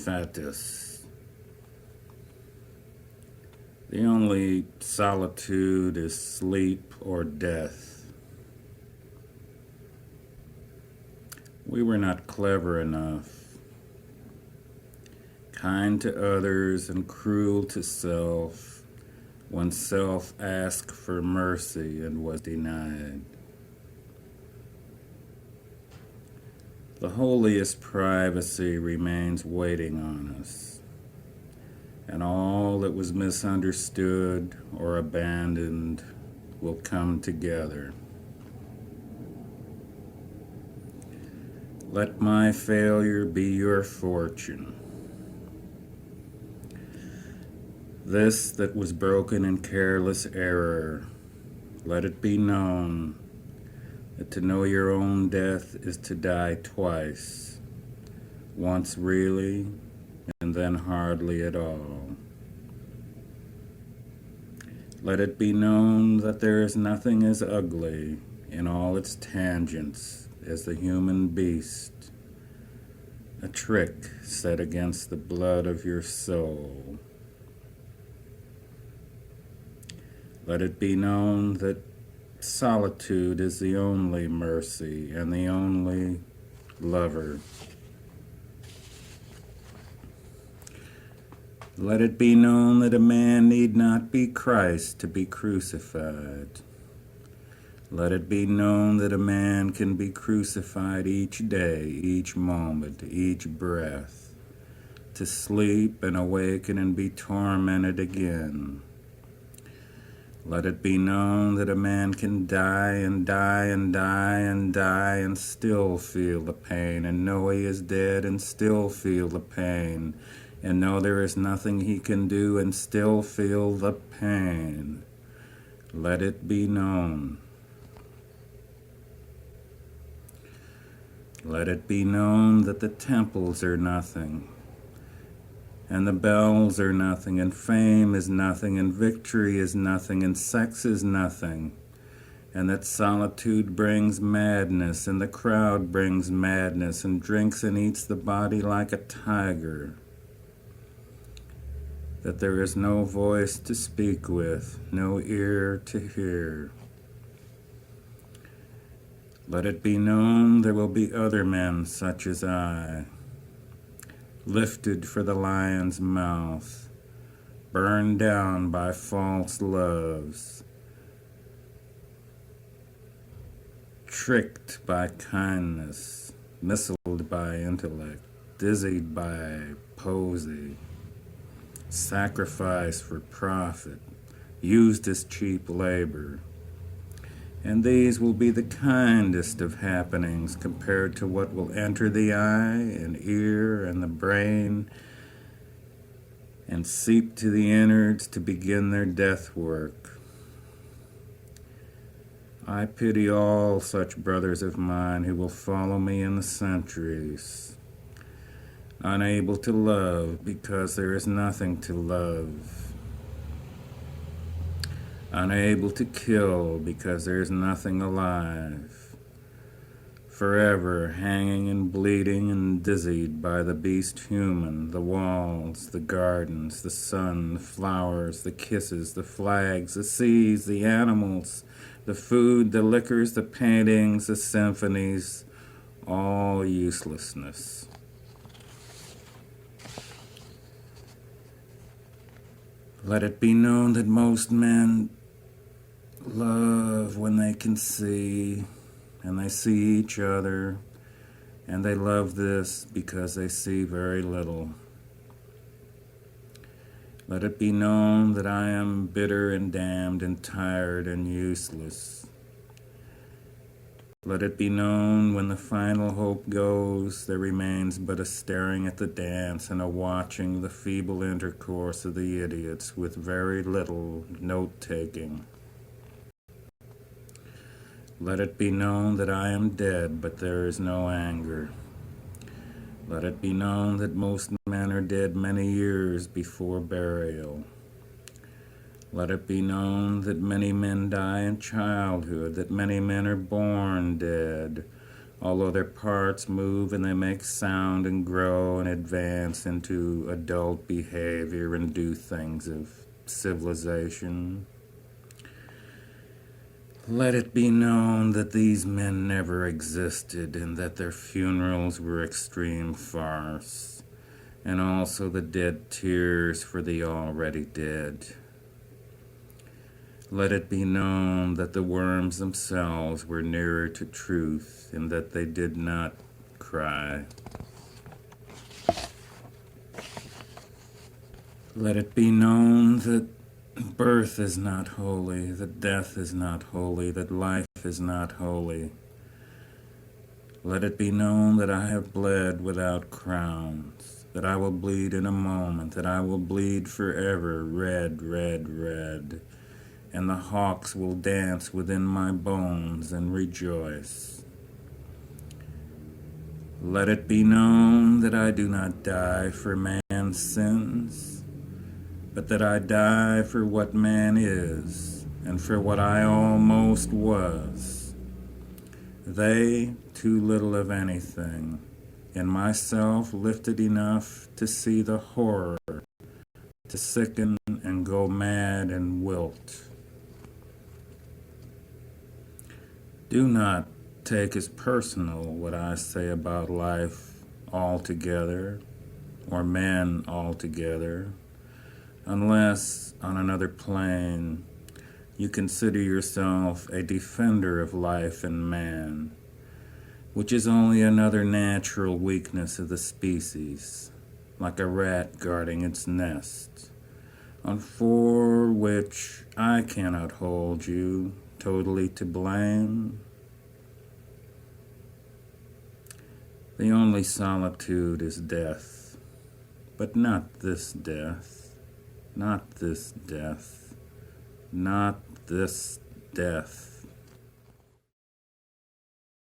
fatuus. The only solitude is sleep or death. We were not clever enough, kind to others and cruel to self, when self asked for mercy and was denied. The holiest privacy remains waiting on us, and all that was misunderstood or abandoned will come together. Let my failure be your fortune. This that was broken in careless error, let it be known that to know your own death is to die twice, once really and then hardly at all. Let it be known that there is nothing as ugly in all its tangents as the human beast, a trick set against the blood of your soul. Let it be known that solitude is the only mercy and the only lover. Let it be known that a man need not be Christ to be crucified. Let it be known that a man can be crucified each day, each moment, each breath, to sleep and awaken and be tormented again. Let it be known that a man can die and die and die and die and still feel the pain, and know he is dead and still feel the pain, and know there is nothing he can do and still feel the pain. Let it be known. Let it be known that the temples are nothing, and the bells are nothing, and fame is nothing, and victory is nothing, and sex is nothing, and that solitude brings madness, and the crowd brings madness, and drinks and eats the body like a tiger, that there is no voice to speak with, no ear to hear. Let it be known there will be other men such as I, lifted for the lion's mouth, burned down by false loves, tricked by kindness, missiled by intellect, dizzied by poesy, sacrificed for profit, used as cheap labor. And these will be the kindest of happenings compared to what will enter the eye and ear and the brain and seep to the innards to begin their death work. I pity all such brothers of mine who will follow me in the centuries, unable to love because there is nothing to love, unable to kill because there is nothing alive, forever hanging and bleeding and dizzied by the beast human, the walls, the gardens, the sun, the flowers, the kisses, the flags, the seas, the animals, the food, the liquors, the paintings, the symphonies, all uselessness. Let it be known that most men love when they can see, and they see each other, and they love this because they see very little. Let it be known that I am bitter and damned and tired and useless. Let it be known when the final hope goes, there remains but a staring at the dance and a watching the feeble intercourse of the idiots with very little note-taking. Let it be known that I am dead, but there is no anger. Let it be known that most men are dead many years before burial. Let it be known that many men die in childhood, that many men are born dead, although their parts move and they make sound and grow and advance into adult behavior and do things of civilization. Let it be known that these men never existed and that their funerals were extreme farce, and also the dead tears for the already dead. Let it be known that the worms themselves were nearer to truth and that they did not cry. Let it be known that birth is not holy, that death is not holy, that life is not holy. Let it be known that I have bled without crowns, that I will bleed in a moment, that I will bleed forever, red, red, red, and the hawks will dance within my bones and rejoice. Let it be known that I do not die for man's sins, but that I die for what man is, and for what I almost was. They, too little of anything, and myself lifted enough to see the horror, to sicken and go mad and wilt. Do not take as personal what I say about life altogether, or men altogether, unless, on another plane, you consider yourself a defender of life and man, which is only another natural weakness of the species, like a rat guarding its nest, and for which I cannot hold you totally to blame. The only solitude is death, but not this death, not this death, not this death.